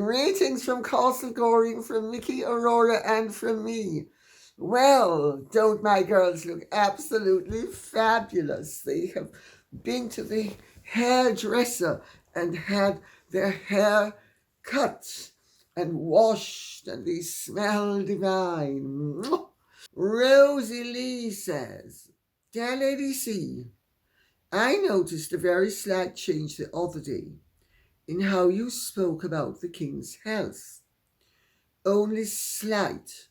Greetings from Castle Goring, from Mickey, Aurora, and from me. Well, don't my girls look absolutely fabulous? They have been to the hairdresser and had their hair cut and washed, and they smell divine. Mwah! Rosie Lee says, Dear Lady C, I noticed a very slight change the other day in how you spoke about the king's health. Only slight,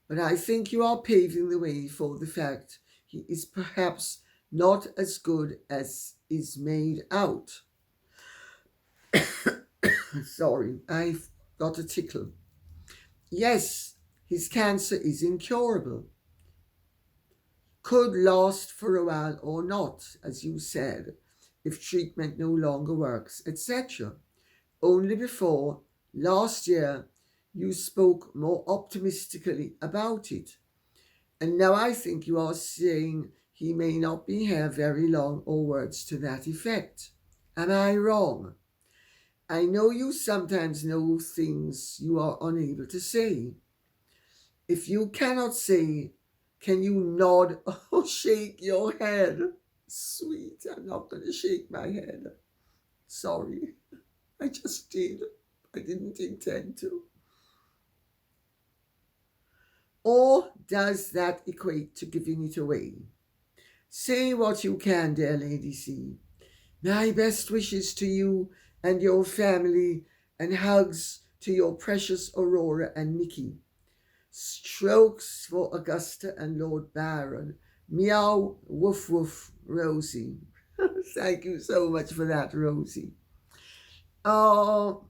but I think you are paving the way for the fact he is perhaps not as good as is made out. Sorry, I've got a tickle. Yes, his cancer is incurable. Could last for a while or not, as you said, if treatment no longer works, etc. Only before, last year, you spoke more optimistically about it. And now I think you are saying he may not be here very long, or words to that effect. Am I wrong? I know you sometimes know things you are unable to say. If you cannot say, can you nod or shake your head? Sweet, I'm not going to shake my head. Sorry, I just did. I didn't intend to. Or does that equate to giving it away? Say what you can, dear Lady C. My best wishes to you and your family, and hugs to your precious Aurora and Mickey. Strokes for Augusta and Lord Byron. Meow, woof woof, Rosie. Thank you so much for that, Rosie. Oh,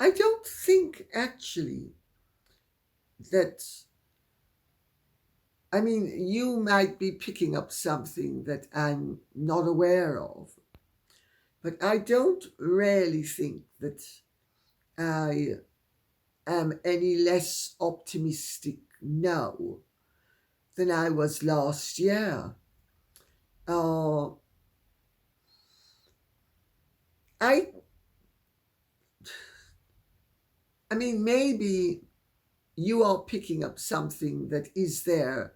I don't think actually that, I mean, you might be picking up something that I'm not aware of, but I don't really think that I am any less optimistic now than I was last year. Uh, I, I mean, maybe you are picking up something that is there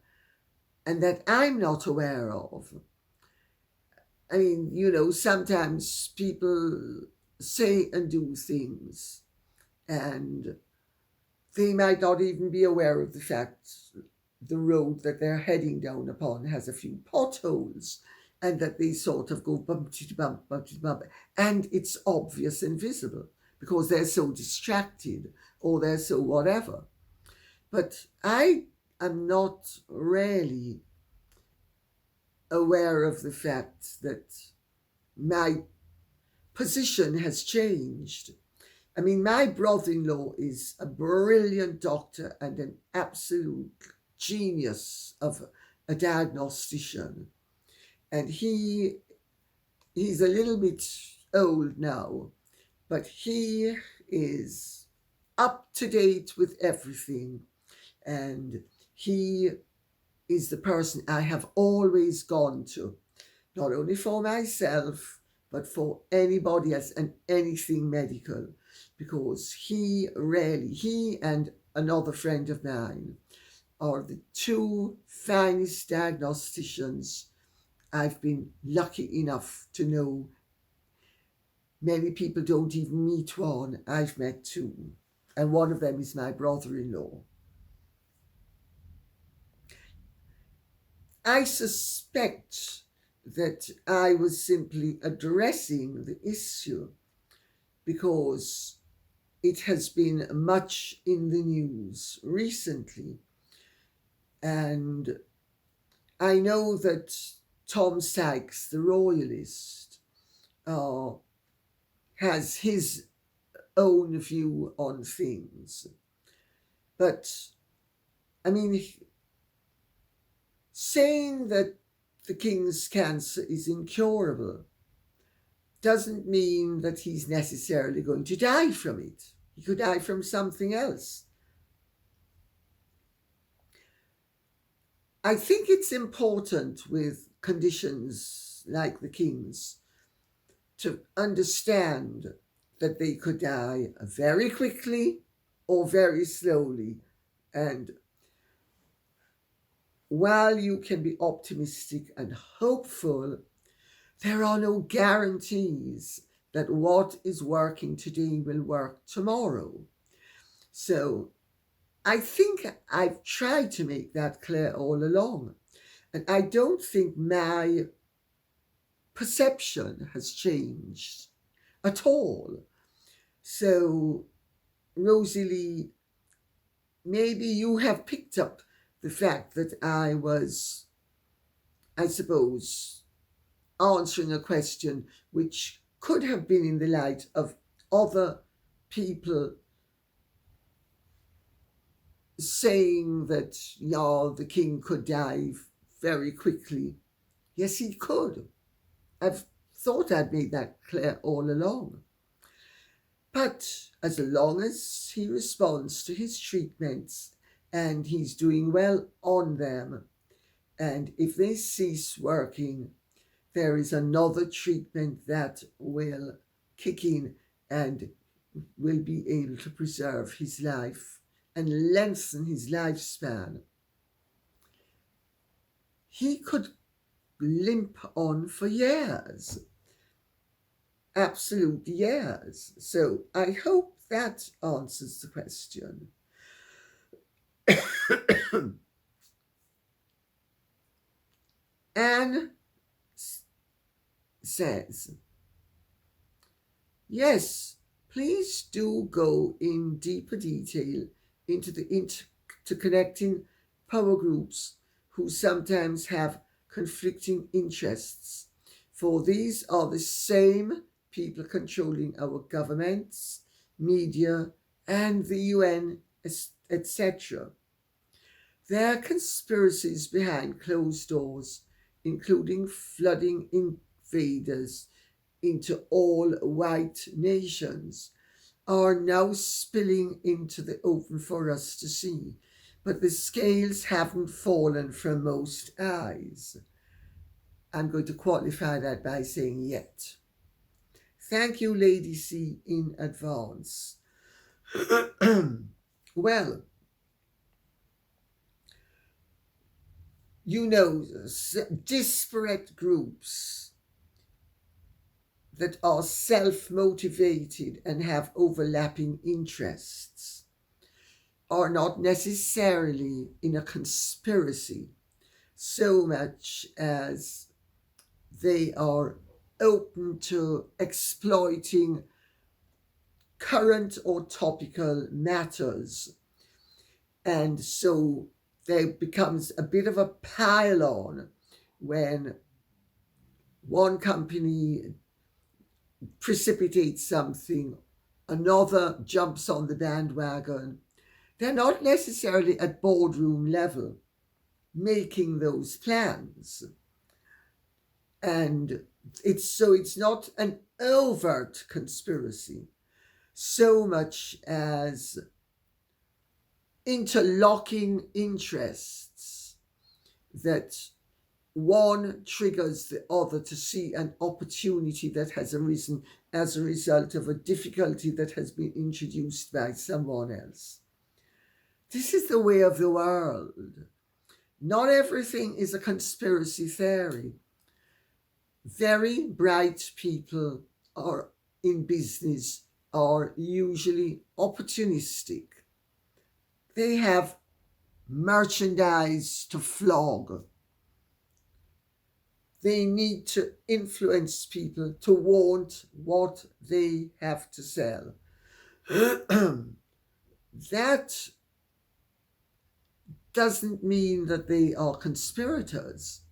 and that I'm not aware of. I mean, sometimes people say and do things, and they might not even be aware of the fact the road that they're heading down upon has a few potholes, and that they sort of go bump, bump, and it's obvious and visible because they're so distracted or they're so whatever. But I am not really aware of the fact that my position has changed. I mean, my brother in law is a brilliant doctor and an absolute genius of a diagnostician. And he's a little bit old now, but he is up to date with everything. And he is the person I have always gone to, not only for myself, but for anybody else and anything medical, because he and another friend of mine are the two finest diagnosticians I've been lucky enough to know. Many people don't even meet one. I've met two, and one of them is my brother-in-law. I suspect that I was simply addressing the issue because it has been much in the news recently. And I know that Tom Sykes, the royalist, has his own view on things. But, I mean, saying that the king's cancer is incurable doesn't mean that he's necessarily going to die from it. He could die from something else. I think it's important with conditions like the king's to understand that they could die very quickly or very slowly. And while you can be optimistic and hopeful, there are no guarantees that what is working today will work tomorrow. So I think I've tried to make that clear all along. And I don't think my perception has changed at all. So, Rosalie, maybe you have picked up the fact that I was, I suppose, answering a question which could have been in the light of other people saying that, yeah, the king could die very quickly. Yes, he could. I've thought I'd made that clear all along. But as long as he responds to his treatments and he's doing well on them, and if they cease working, there is another treatment that will kick in and will be able to preserve his life and lengthen his lifespan. He could limp on for years, absolute years. So I hope that answers the question. Anne says, yes, please do go in deeper detail into the interconnecting power groups who sometimes have conflicting interests, for these are the same people controlling our governments, media, and the UN, etc. There are conspiracies behind closed doors, including flooding invaders into all white nations, are now spilling into the open for us to see, but the scales haven't fallen from most eyes. I'm going to qualify that by saying yet. Thank you, Lady C, in advance. Well, you know, disparate groups that are self-motivated and have overlapping interests are not necessarily in a conspiracy so much as they are open to exploiting current or topical matters. And so there becomes a bit of a pile-on when one company precipitates something, another jumps on the bandwagon. They're not necessarily at boardroom level making those plans. And it's not an overt conspiracy so much as interlocking interests that one triggers the other to see an opportunity that has arisen as a result of a difficulty that has been introduced by someone else. This is the way of the world. Not everything is a conspiracy theory. Very bright people are in business are usually opportunistic. They have merchandise to flog. They need to influence people to want what they have to sell. That doesn't mean that they are conspirators.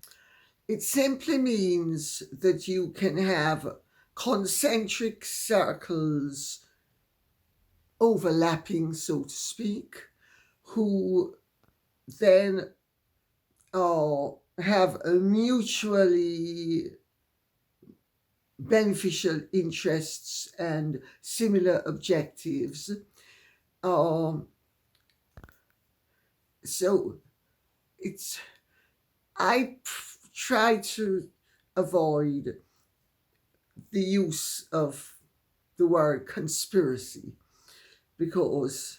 It simply means that you can have concentric circles overlapping, so to speak, who then have a mutually beneficial interests and similar objectives. So I try to avoid the use of the word conspiracy, because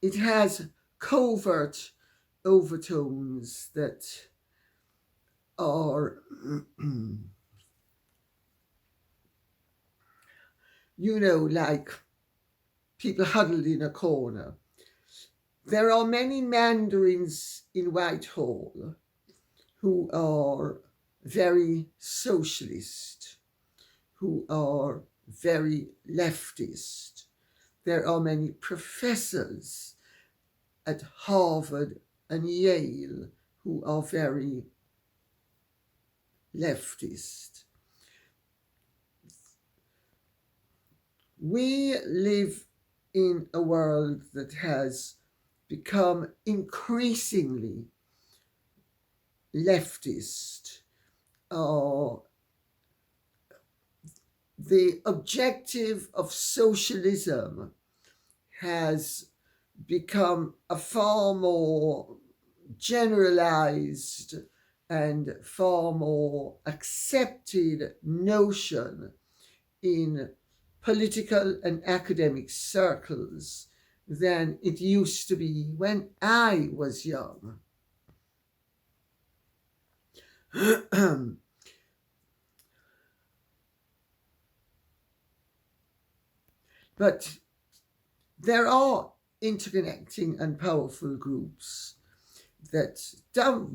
it has covert overtones that are, like people huddled in a corner. There are many mandarins in Whitehall who are very socialist, who are very leftist. There are many professors at Harvard and Yale who are very leftist. We live in a world that has become increasingly leftist. The objective of socialism has become a far more generalized and far more accepted notion in political and academic circles than it used to be when I was young. But there are interconnecting and powerful groups that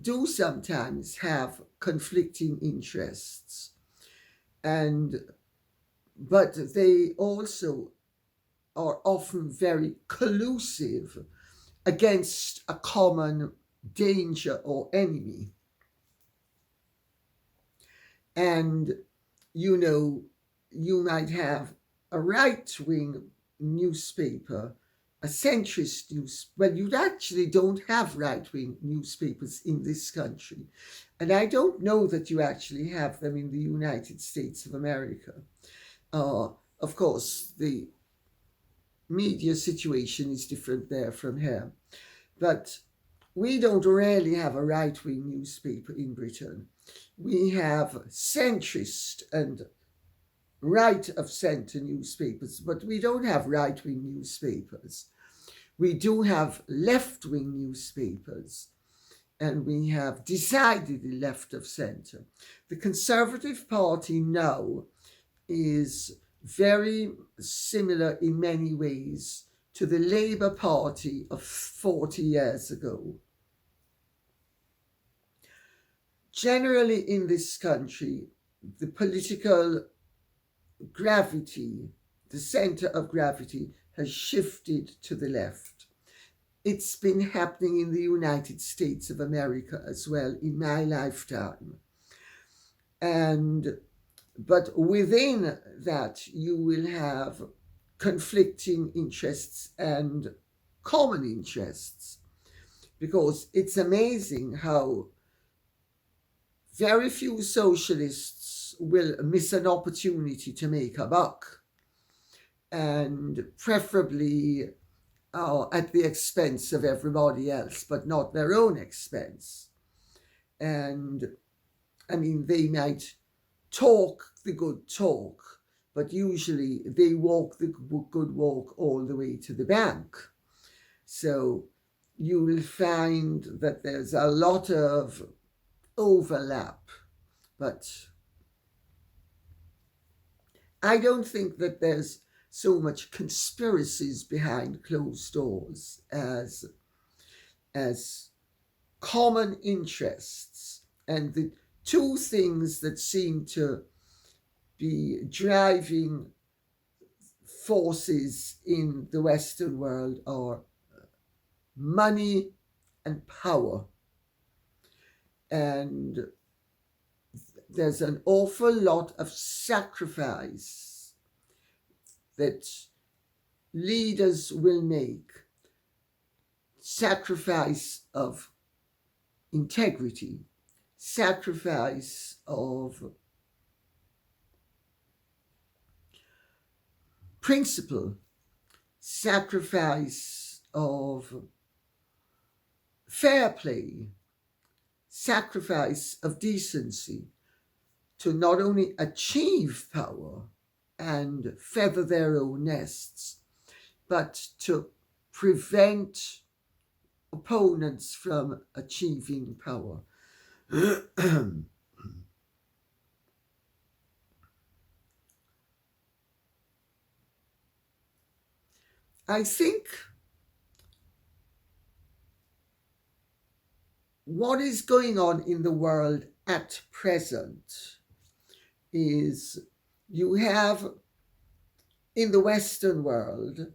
do sometimes have conflicting interests, but they also are often very collusive against a common danger or enemy. And you might have a right-wing newspaper, a centrist well, you actually don't have right-wing newspapers in this country. And I don't know that you actually have them in the United States of America. Of course, the media situation is different there from here. But we don't really have a right-wing newspaper in Britain. We have centrist and right-of-centre newspapers, but we don't have right-wing newspapers. We do have left-wing newspapers, and we have decidedly left-of-centre. The Conservative Party now is very similar in many ways to the Labour Party of 40 years ago. Generally in this country, the political gravity, the centre of gravity, has shifted to the left. It's been happening in the United States of America as well in my lifetime. But within that, you will have conflicting interests and common interests, because it's amazing how very few socialists will miss an opportunity to make a buck, and preferably at the expense of everybody else, but not their own expense. And I mean, they might talk the good talk, but usually they walk the good walk all the way to the bank. So you will find that there's a lot of overlap, but I don't think that there's so much conspiracies behind closed doors as common interests. And the two things that seem to be driving forces in the Western world are money and power. And there's an awful lot of sacrifice that leaders will make. Sacrifice of integrity, sacrifice of principle, sacrifice of fair play, sacrifice of decency, to not only achieve power and feather their own nests, but to prevent opponents from achieving power. I think what is going on in the world at present is you have in the Western world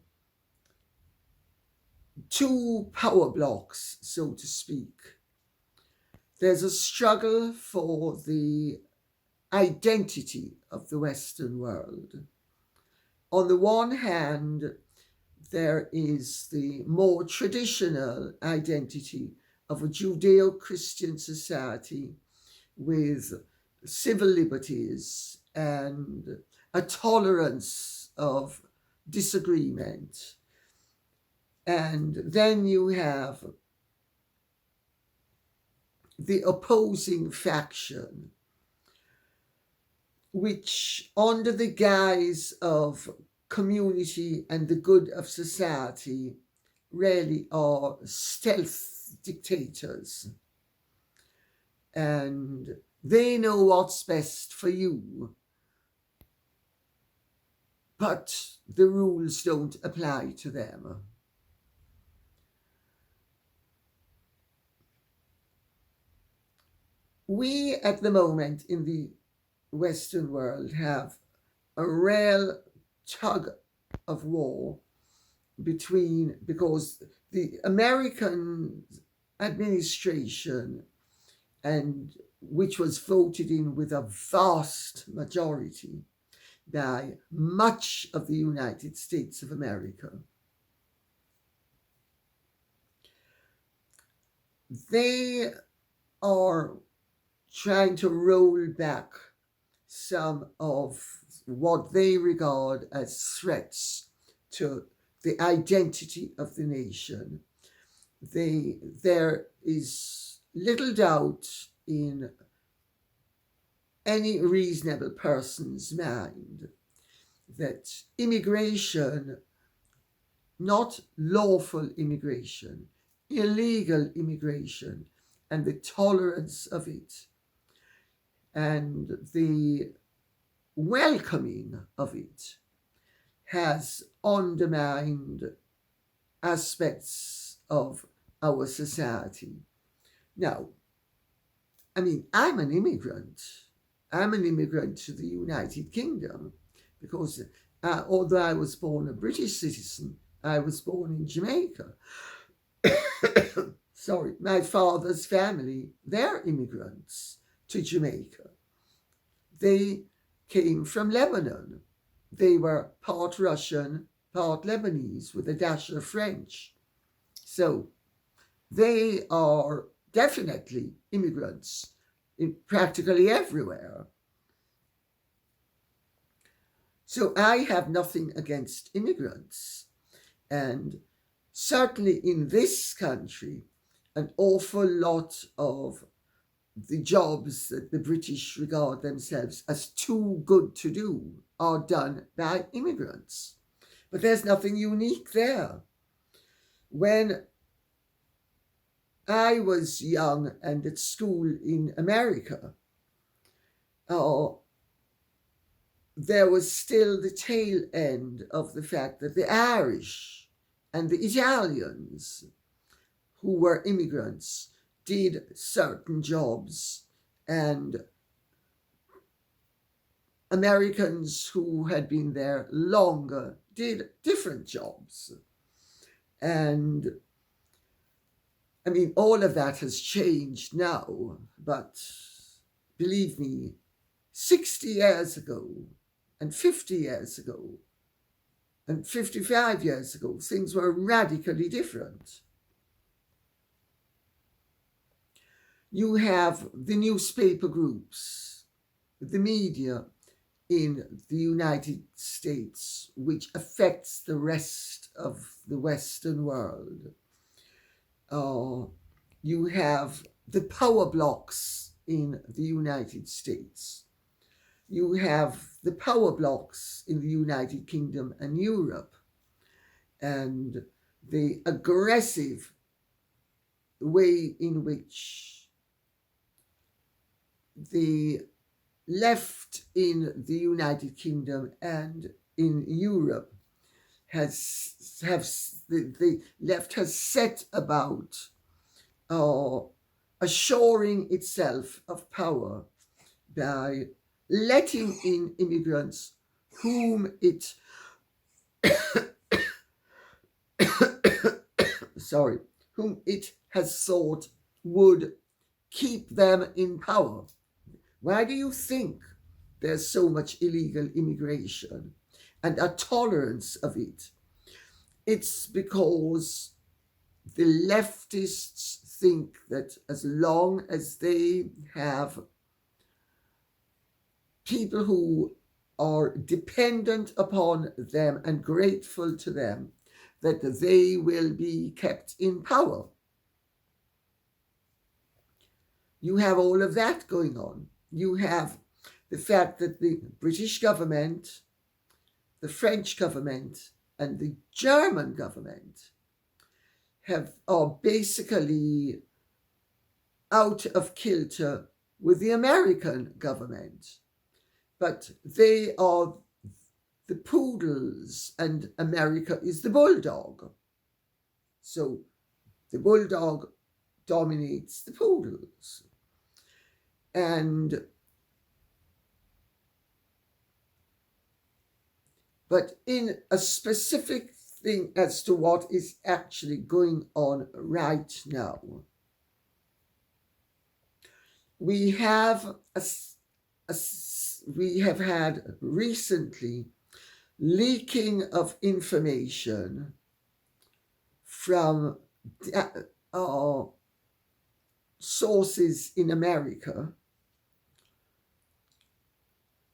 two power blocks, so to speak. There's a struggle for the identity of the Western world. On the one hand, there is the more traditional identity of a Judeo-Christian society with civil liberties and a tolerance of disagreement. And then you have the opposing faction, which, under the guise of community and the good of society, really are stealth dictators. And they know what's best for you, but the rules don't apply to them. We, at the moment, in the Western world, have a real tug of war because the American administration, and which was voted in with a vast majority by much of the United States of America, they are trying to roll back some of what they regard as threats to the identity of the nation. There is little doubt in any reasonable person's mind that immigration, not lawful immigration, illegal immigration, and the tolerance of it, and the welcoming of it, has undermined aspects of our society. Now, I'm an immigrant. I'm an immigrant to the United Kingdom because although I was born a British citizen, I was born in Jamaica. Sorry, my father's family, they're immigrants to Jamaica. They came from Lebanon. They were part Russian, part Lebanese with a dash of French. So they are definitely immigrants in practically everywhere. So I have nothing against immigrants. And certainly in this country, an awful lot of the jobs that the British regard themselves as too good to do are done by immigrants. But there's nothing unique there. When I was young and at school in America, there was still the tail end of the fact that the Irish and the Italians, who were immigrants, did certain jobs, and Americans who had been there longer did different jobs. And all of that has changed now, but believe me, 60 years ago and 50 years ago and 55 years ago, things were radically different. You have the newspaper groups, the media in the United States, which affects the rest of the Western world. You have the power blocks in the United States. You have the power blocks in the United Kingdom and Europe, and the aggressive way in which the left in the United Kingdom and in Europe the left has set about assuring itself of power by letting in immigrants whom it whom it has thought would keep them in power. Why do you think there's so much illegal immigration and a tolerance of it? It's because the leftists think that as long as they have people who are dependent upon them and grateful to them, that they will be kept in power. You have all of that going on. You have the fact that the British government, the French government, and the German government are basically out of kilter with the American government. But they are the poodles and America is the bulldog. So the bulldog dominates the poodles. But in a specific thing as to what is actually going on right now, we have had recently leaking of information from sources in America,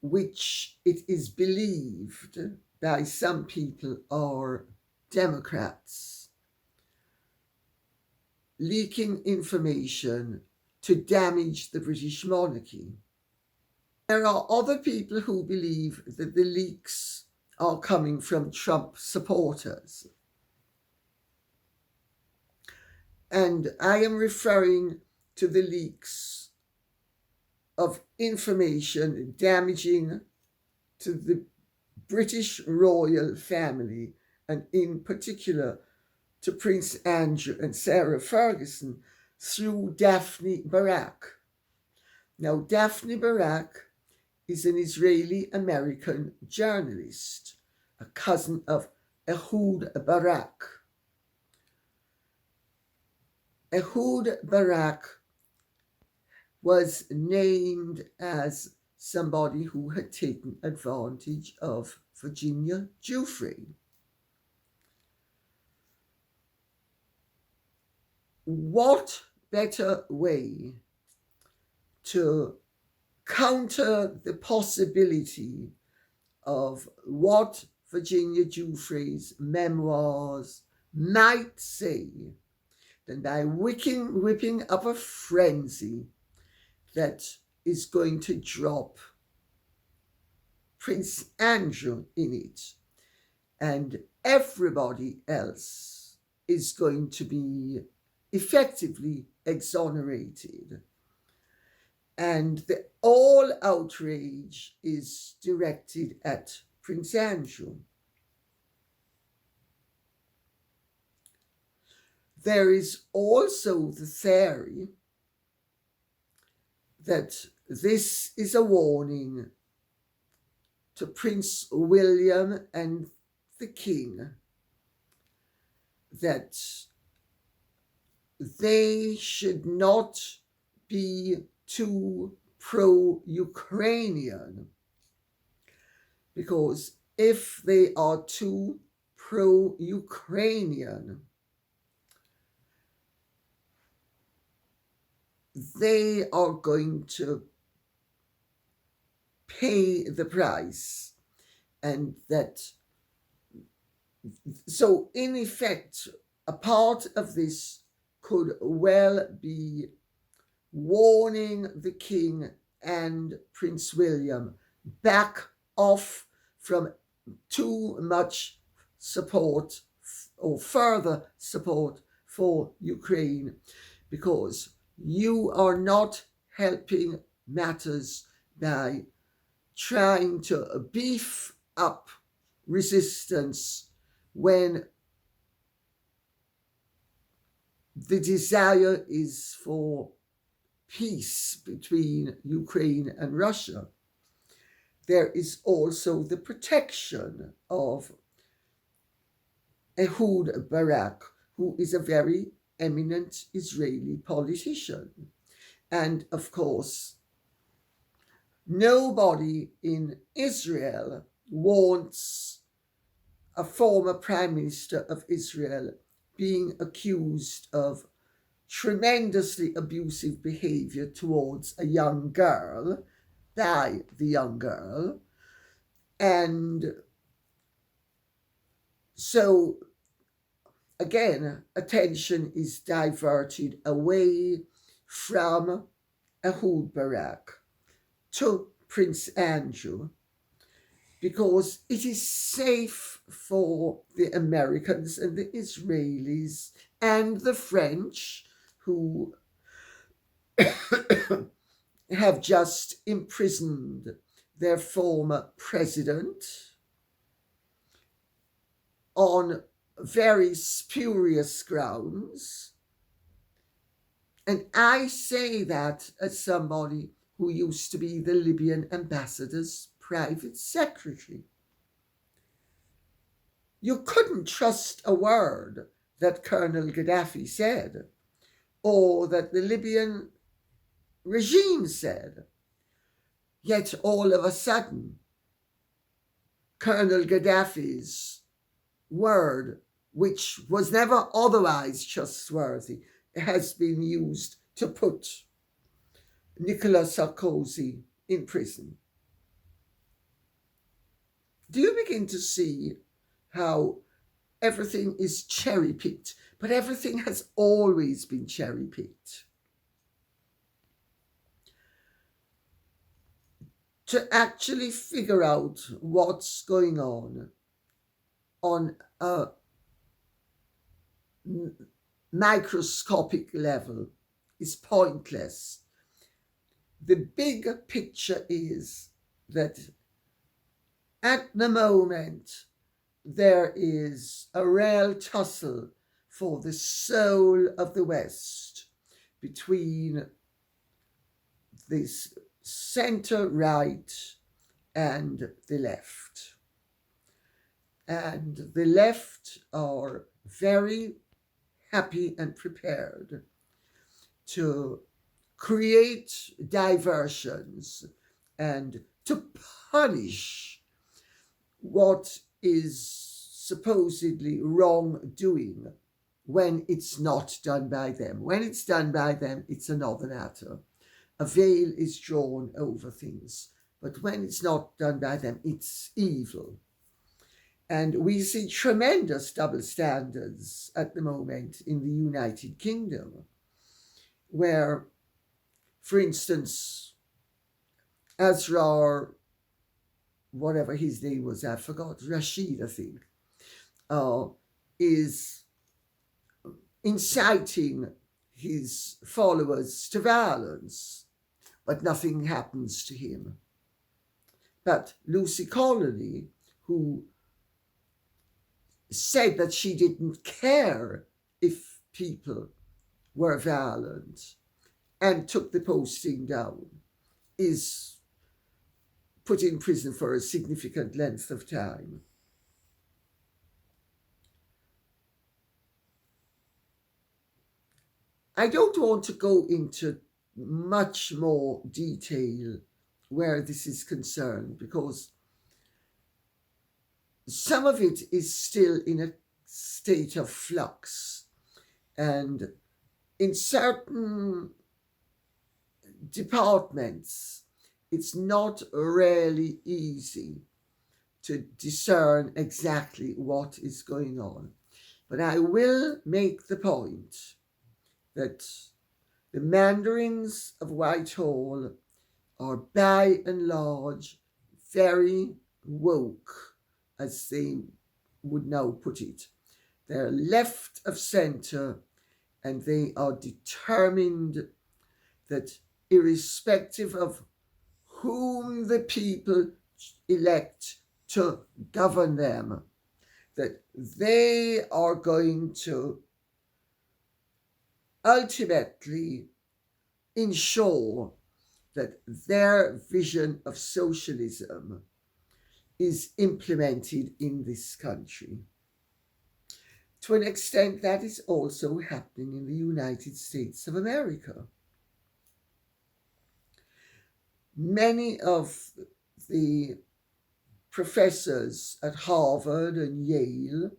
which it is believed by some people are Democrats, leaking information to damage the British monarchy. There are other people who believe that the leaks are coming from Trump supporters. And I am referring to the leaks of information damaging to the British royal family, and in particular to Prince Andrew and Sarah Ferguson through Daphne Barak. Now, Daphne Barak is an Israeli-American journalist, a cousin of Ehud Barak. Ehud Barak was named as somebody who had taken advantage of Virginia Giuffre. What better way to counter the possibility of what Virginia Giuffre's memoirs might say than by whipping up a frenzy that is going to drop Prince Andrew in it, and everybody else is going to be effectively exonerated. And all outrage is directed at Prince Andrew. There is also the theory that this is a warning to Prince William and the King that they should not be too pro-Ukrainian, because if they are too pro-Ukrainian, they are going to pay the price. And so in effect, a part of this could well be warning the King and Prince William back off from too much support or further support for Ukraine, because you are not helping matters by trying to beef up resistance when the desire is for peace between Ukraine and Russia. There is also the protection of Ehud Barak, who is a very eminent Israeli politician. And of course, nobody in Israel wants a former prime minister of Israel being accused of tremendously abusive behavior towards a young girl by the young girl. And so, again, attention is diverted away from Ehud Barak to Prince Andrew, because it is safe for the Americans and the Israelis and the French, who have just imprisoned their former president on very spurious grounds. And I say that as somebody who used to be the Libyan ambassador's private secretary. You couldn't trust a word that Colonel Gaddafi said, or that the Libyan regime said. Yet all of a sudden, Colonel Gaddafi's word, which was never otherwise trustworthy, has been used to put Nicolas Sarkozy in prison. Do you begin to see how everything is cherry-picked? But everything has always been cherry-picked. To actually figure out what's going on a microscopic level is pointless. The big picture is that at the moment there is a real tussle for the soul of the West between this center-right and the left. And the left are very happy and prepared to create diversions and to punish what is supposedly wrongdoing when it's not done by them. When it's done by them, it's another matter. A veil is drawn over things. But when it's not done by them, it's evil. And we see tremendous double standards at the moment in the United Kingdom, where, for instance, Asrar, whatever his name was, I forgot, Rashid, I think, is inciting his followers to violence, but nothing happens to him. But Lucy Colony, who said that she didn't care if people were violent and took the posting down, is put in prison for a significant length of time. I don't want to go into much more detail where this is concerned, because some of it is still in a state of flux, and in certain departments it's not really easy to discern exactly what is going on. But I will make the point that the mandarins of Whitehall are by and large very woke, as they would now put it. They're left of centre, and they are determined that irrespective of whom the people elect to govern them, that they are going to ultimately ensure that their vision of socialism is implemented in this country. To an extent, that is also happening in the United States of America. Many of the professors at Harvard and Yale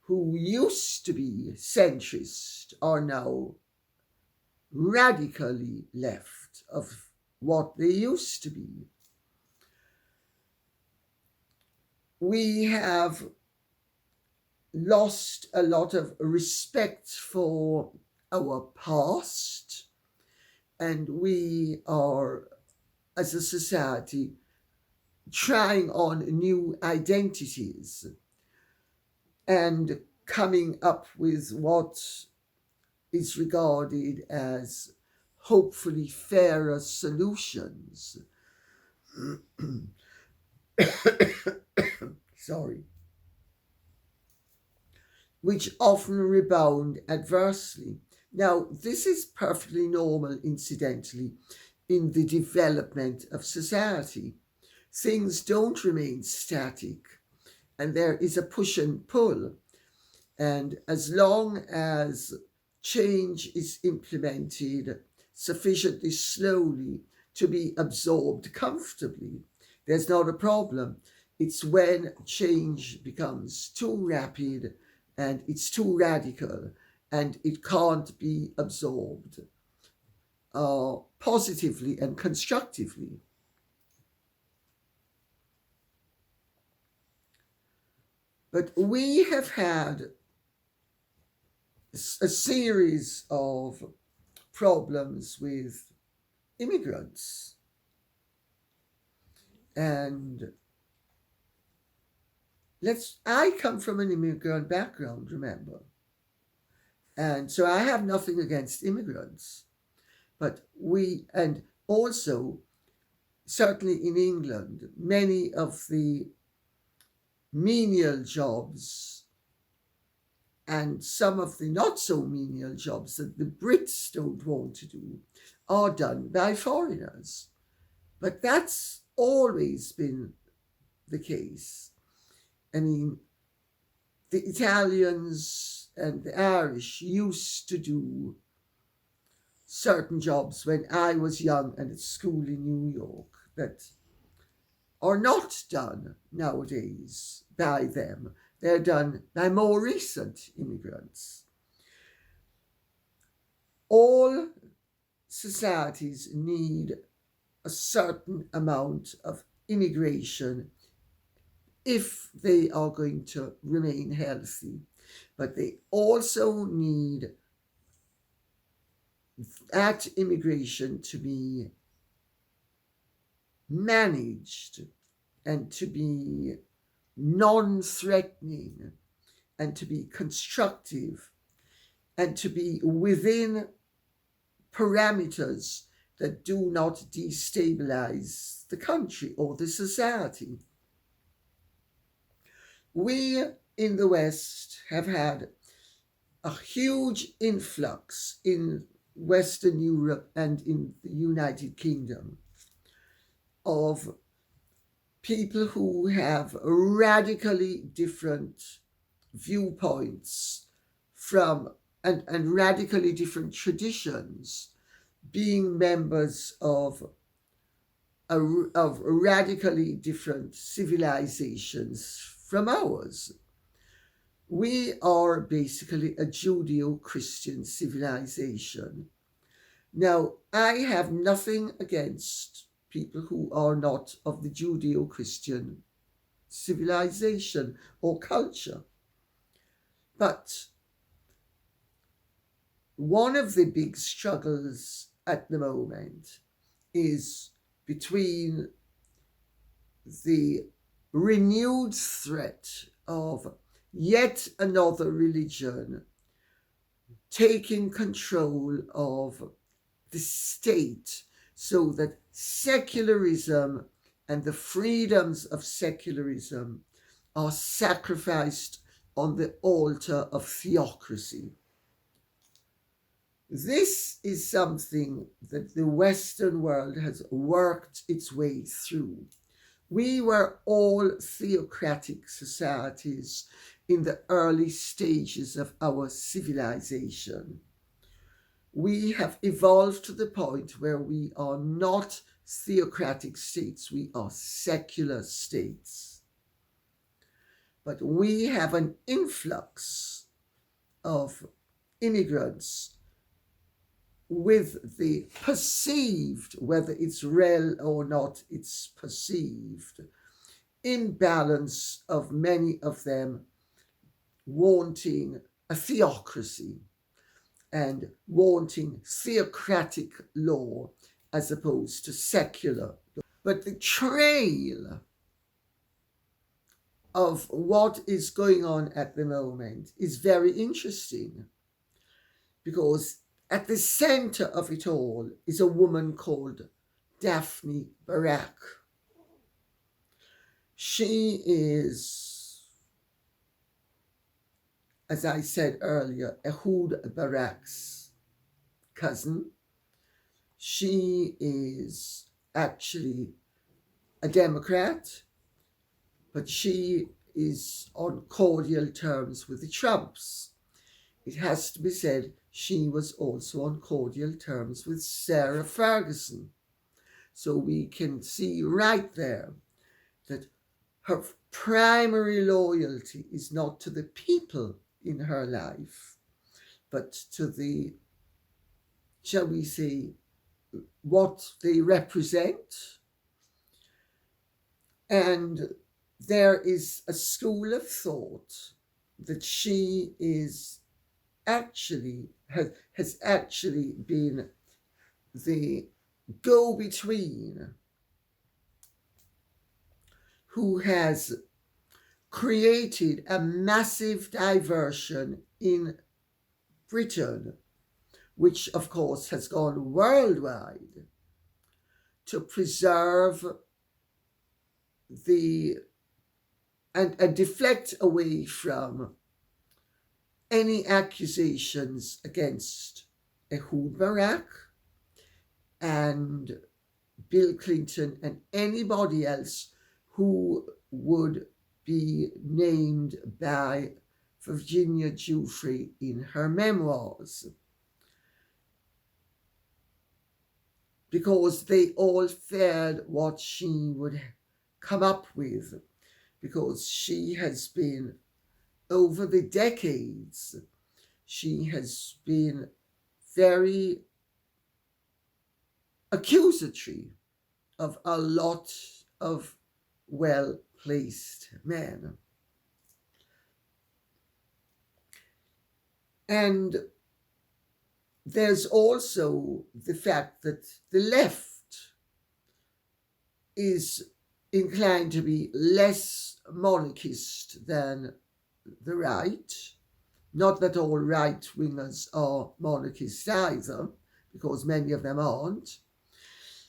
who used to be centrist are now radically left of what they used to be. We have lost a lot of respect for our past, and we are, as a society, trying on new identities and coming up with what is regarded as hopefully fairer solutions. Sorry. Which often rebound adversely. Now, this is perfectly normal, incidentally, in the development of society. Things don't remain static, and there is a push and pull. And as long as change is implemented sufficiently slowly to be absorbed comfortably, there's not a problem. It's when change becomes too rapid and it's too radical and it can't be absorbed positively and constructively. But we have had a series of problems with immigrants. And I come from an immigrant background, remember. And so I have nothing against immigrants. But and also, certainly in England, many of the menial jobs and some of the not so menial jobs that the Brits don't want to do are done by foreigners. But that's always been the case. I mean, the Italians and the Irish used to do certain jobs when I was young and at school in New York that are not done nowadays by them. They're done by more recent immigrants. All societies need a certain amount of immigration if they are going to remain healthy. But they also need that immigration to be managed and to be non-threatening and to be constructive and to be within parameters that do not destabilize the country or the society. We in the West have had a huge influx in Western Europe and in the United Kingdom of people who have radically different viewpoints from and radically different traditions, being members of radically different civilizations from ours. We are basically a Judeo-Christian civilization. Now, I have nothing against people who are not of the Judeo-Christian civilization or culture. But one of the big struggles at the moment is between the renewed threat of yet another religion taking control of the state so that secularism and the freedoms of secularism are sacrificed on the altar of theocracy. This is something that the Western world has worked its way through. We were all theocratic societies in the early stages of our civilization. We have evolved to the point where we are not theocratic states, we are secular states. But we have an influx of immigrants with the perceived, whether it's real or not, it's perceived imbalance of many of them wanting a theocracy and wanting theocratic law as opposed to secular. But the trail of what is going on at the moment is very interesting, because at the center of it all is a woman called Daphne Barak. She is, as I said earlier, Ehud Barak's cousin. She is actually a Democrat, but she is on cordial terms with the Trumps. It has to be said, she was also on cordial terms with Sarah Ferguson. So we can see right there that her primary loyalty is not to the people in her life, but to the, shall we say, what they represent. And there is a school of thought that she is actually has actually been the go-between who has created a massive diversion in Britain, which of course has gone worldwide, to preserve and deflect away from any accusations against Ehud Barak and Bill Clinton and anybody else who would be named by Virginia Giuffre in her memoirs, because they all feared what she would come up with, because she has been, over the decades, she has been very accusatory of a lot of well-placed men. And there's also the fact that the left is inclined to be less monarchist than the right. Not that all right-wingers are monarchists either, because many of them aren't.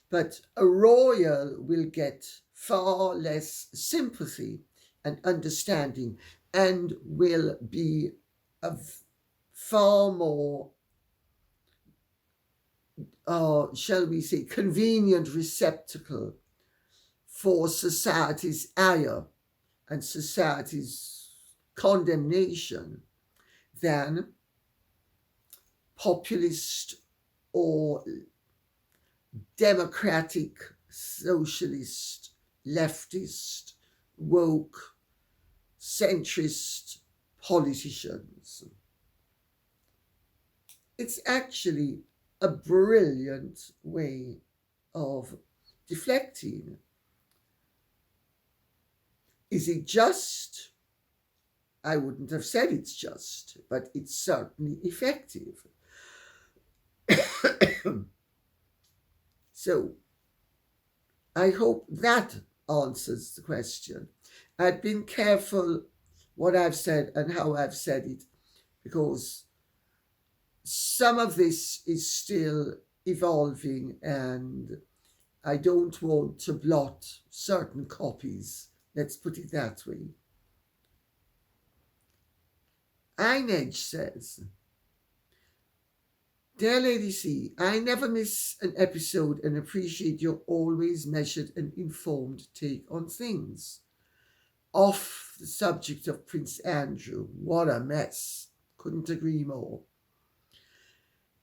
But a royal will get far less sympathy and understanding and will be a far more, shall we say, convenient receptacle for society's ire and society's condemnation than populist or democratic, socialist, leftist, woke, centrist politicians. It's actually a brilliant way of deflecting. Is it just? I wouldn't have said it's just, but it's certainly effective. So I hope that answers the question. I've been careful what I've said and how I've said it because some of this is still evolving and I don't want to blot certain copies. Let's put it that way. Inedge says, Dear Lady C, I never miss an episode and appreciate your always measured and informed take on things. Off the subject of Prince Andrew, what a mess. Couldn't agree more.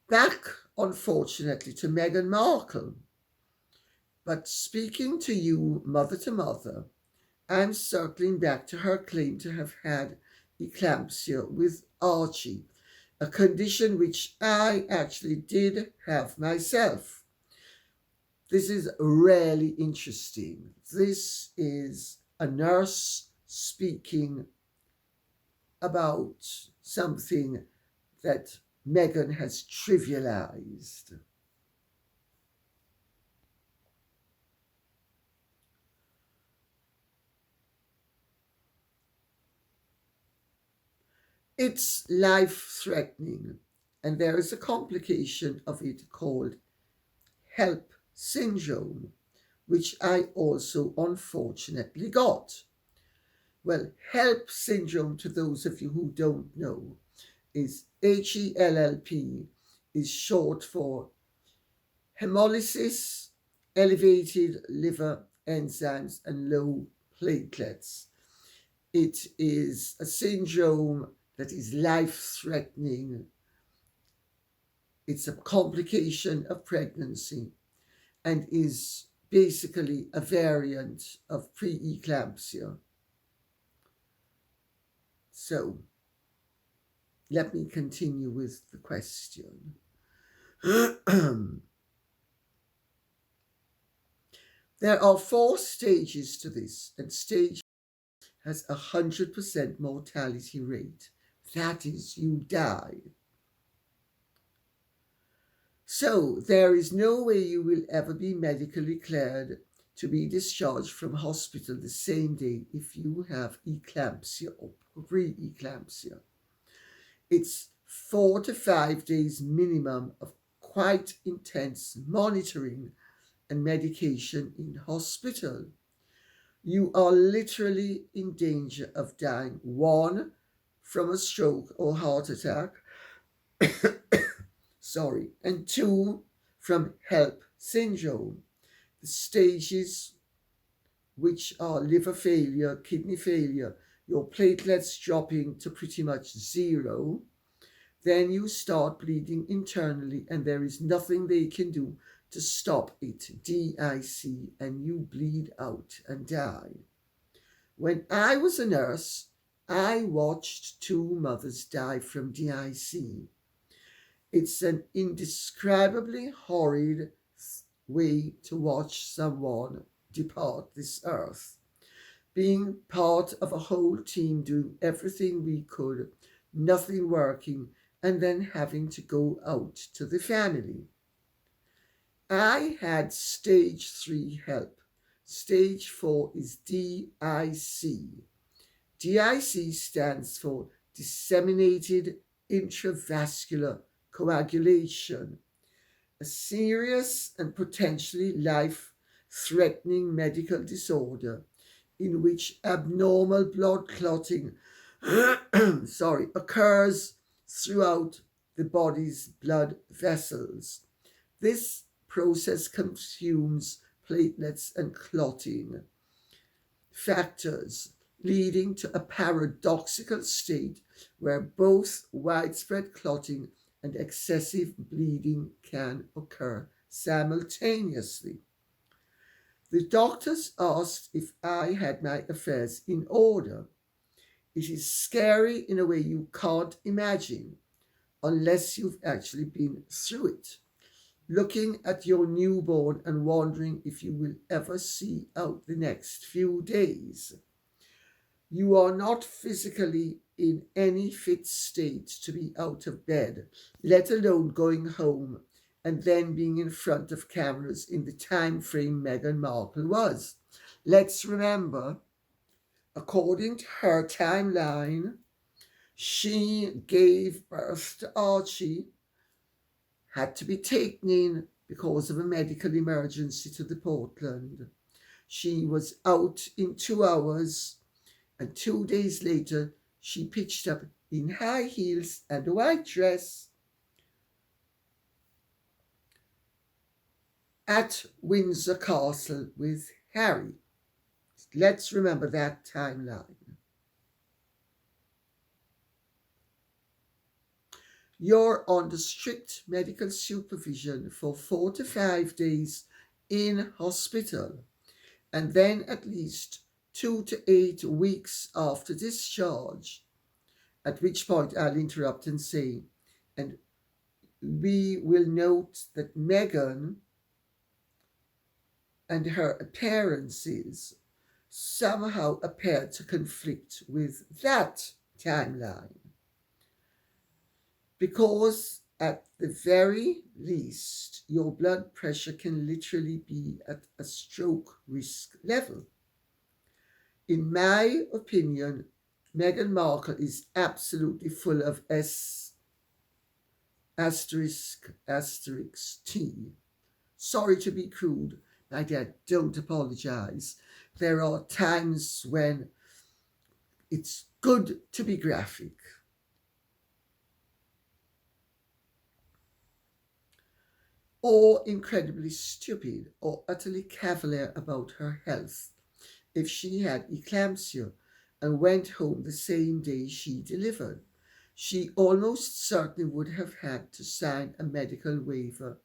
Back, unfortunately, to Meghan Markle. But speaking to you, mother to mother, I'm circling back to her claim to have had eclampsia with Archie, a condition which I actually did have myself. This is really interesting. This is a nurse speaking about something that Meghan has trivialized. It's life-threatening, and there is a complication of it called HELP syndrome, which I also unfortunately got. Well, HELP syndrome, to those of you who don't know, is HELLP, is short for hemolysis, elevated liver enzymes, and low platelets. It is a syndrome that is life-threatening. It's a complication of pregnancy and is basically a variant of preeclampsia. So, let me continue with the question. There are 4 stages to this, and stage has 100% mortality rate. That is, you die. So there is no way you will ever be medically cleared to be discharged from hospital the same day if you have eclampsia or pre-eclampsia. It's 4 to 5 days minimum of quite intense monitoring and medication in hospital. You are literally in danger of dying, 1, from a stroke or heart attack, and 2, from HELP syndrome. The stages, which are liver failure, kidney failure, your platelets dropping to pretty much 0, then you start bleeding internally and there is nothing they can do to stop it, DIC, and you bleed out and die. When I was a nurse, I watched 2 mothers die from DIC. It's an indescribably horrid way to watch someone depart this earth. Being part of a whole team doing everything we could, nothing working, and then having to go out to the family. I had stage 3 HELP. Stage 4 is DIC. DIC stands for disseminated intravascular coagulation, a serious and potentially life-threatening medical disorder in which abnormal blood clotting occurs throughout the body's blood vessels. This process consumes platelets and clotting factors, leading to a paradoxical state where both widespread clotting and excessive bleeding can occur simultaneously. The doctors asked if I had my affairs in order. It is scary in a way you can't imagine unless you've actually been through it. Looking at your newborn and wondering if you will ever see out the next few days. You are not physically in any fit state to be out of bed, let alone going home and then being in front of cameras in the time frame Meghan Markle was. Let's remember, according to her timeline, she gave birth to Archie, had to be taken in because of a medical emergency to the Portland. She was out in 2 hours, and 2 days later, she pitched up in high heels and a white dress at Windsor Castle with Harry. Let's remember that timeline. You're under strict medical supervision for 4 to 5 days in hospital, and then at least 2 to 8 weeks after discharge, at which point I'll interrupt and say, and we will note that Meghan and her appearances somehow appear to conflict with that timeline. Because at the very least, your blood pressure can literally be at a stroke risk level. In my opinion, Meghan Markle is absolutely full of asterisk T. Sorry to be crude, my dear, don't apologize. There are times when it's good to be graphic. Or incredibly stupid or utterly cavalier about her health if she had eclampsia and went home the same day she delivered. She almost certainly would have had to sign a medical waiver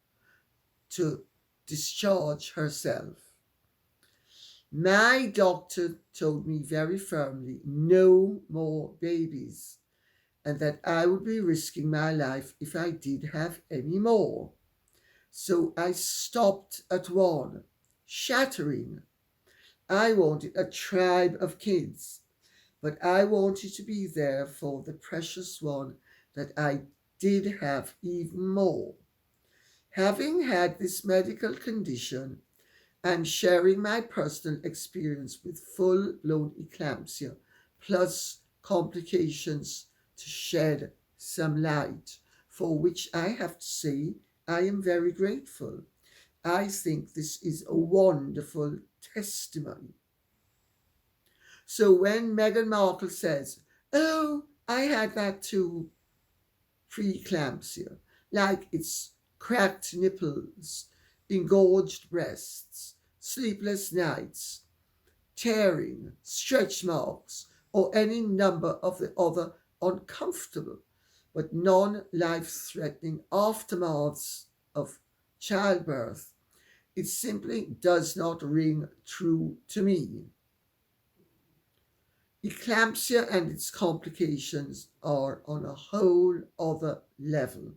to discharge herself. My doctor told me very firmly no more babies, and that I would be risking my life if I did have any more. So I stopped at one, shattering. I wanted a tribe of kids, but I wanted to be there for the precious one that I did have even more. Having had this medical condition, I'm sharing my personal experience with full blown eclampsia, plus complications to shed some light, for which I have to say I am very grateful. I think this is a wonderful testimony. So when Meghan Markle says, "Oh, I had that too," preeclampsia, like it's cracked nipples, engorged breasts, sleepless nights, tearing, stretch marks, or any number of the other uncomfortable but non life threatening aftermaths of childbirth, it simply does not ring true to me. Eclampsia and its complications are on a whole other level.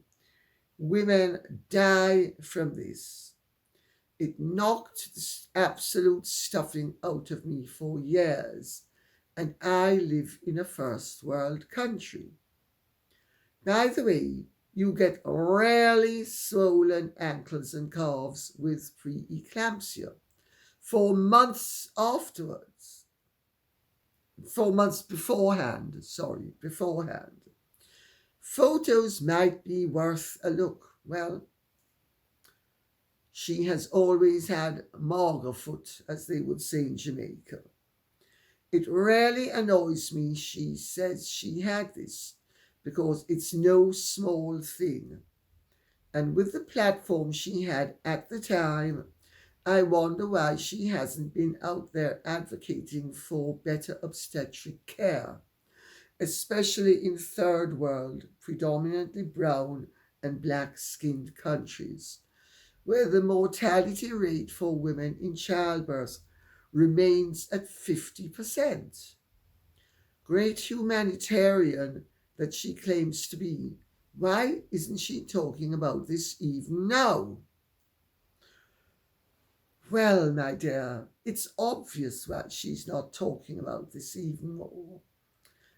Women die from this. It knocked the absolute stuffing out of me for years, and I live in a first world country. By the way, you get rarely swollen ankles and calves with preeclampsia for months afterwards. 4 months beforehand. Photos might be worth a look. Well, she has always had mager foot, as they would say in Jamaica. It rarely annoys me she says she had this, because it's no small thing. And with the platform she had at the time, I wonder why she hasn't been out there advocating for better obstetric care, especially in third world, predominantly brown and black skinned countries, where the mortality rate for women in childbirth remains at 50%. Great humanitarian that she claims to be, why isn't she talking about this even now? Well, my dear, it's obvious why she's not talking about this even more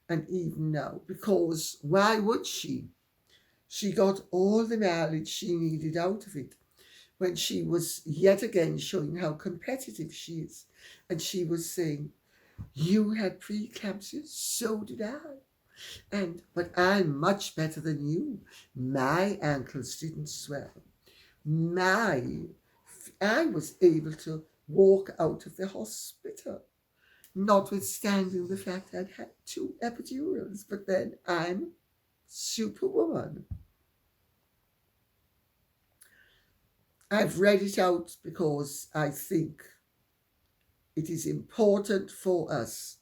and even now, because why would she? She got all the mileage she needed out of it. when she was yet again showing how competitive she is. And she was saying, you had preeclampsia, so did I. But I'm much better than you. My ankles didn't swell. My I was able to walk out of the hospital, notwithstanding the fact I'd had 2 epidurals. But then I'm superwoman. I've read it out because I think it is important for us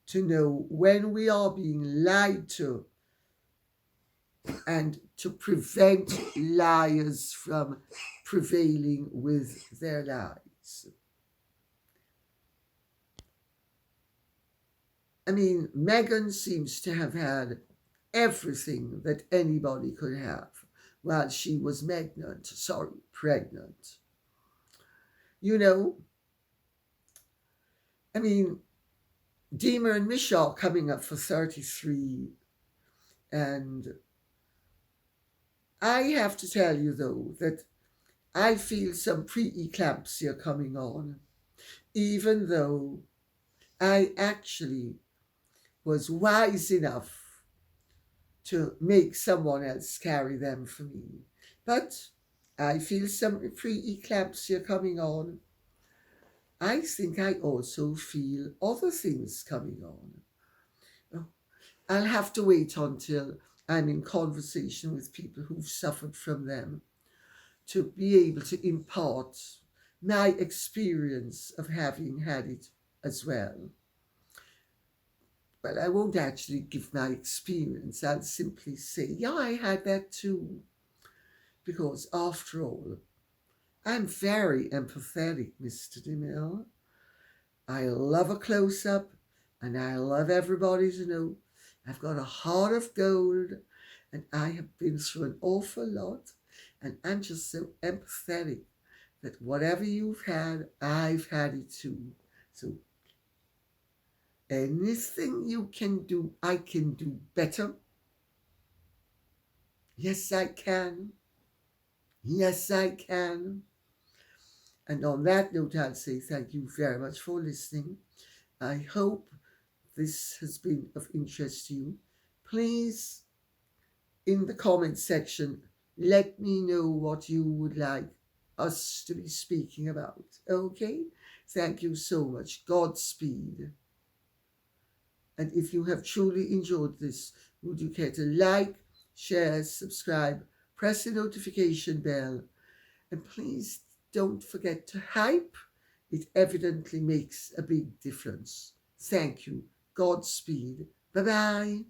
to know when we are being lied to and to prevent liars from prevailing with their lies. I mean, Meghan seems to have had everything that anybody could have while she was pregnant. You know, I mean, Dima and Misha are coming up for 33, and I have to tell you though that I feel some pre-eclampsia coming on, even though I actually was wise enough to make someone else carry them for me. But I feel some pre-eclampsia coming on. I think I also feel other things coming on. I'll have to wait until I'm in conversation with people who've suffered from them to be able to impart my experience of having had it as well. But I won't actually give my experience. I'll simply say, yeah, I had that too. Because after all, I'm very empathetic, Mr. DeMille. I love a close-up, and I love everybody to know I've got a heart of gold, and I have been through an awful lot, and I'm just so empathetic that whatever you've had, I've had it too. So anything you can do, I can do better. Yes, I can. Yes, I can. And on that note, I'll say thank you very much for listening. I hope this has been of interest to you. Please, in the comment section, let me know what you would like us to be speaking about. Okay? Thank you so much. Godspeed. And if you have truly enjoyed this, would you care to like, share, subscribe, press the notification bell, and please don't forget to hype. It evidently makes a big difference. Thank you. Godspeed. Bye-bye.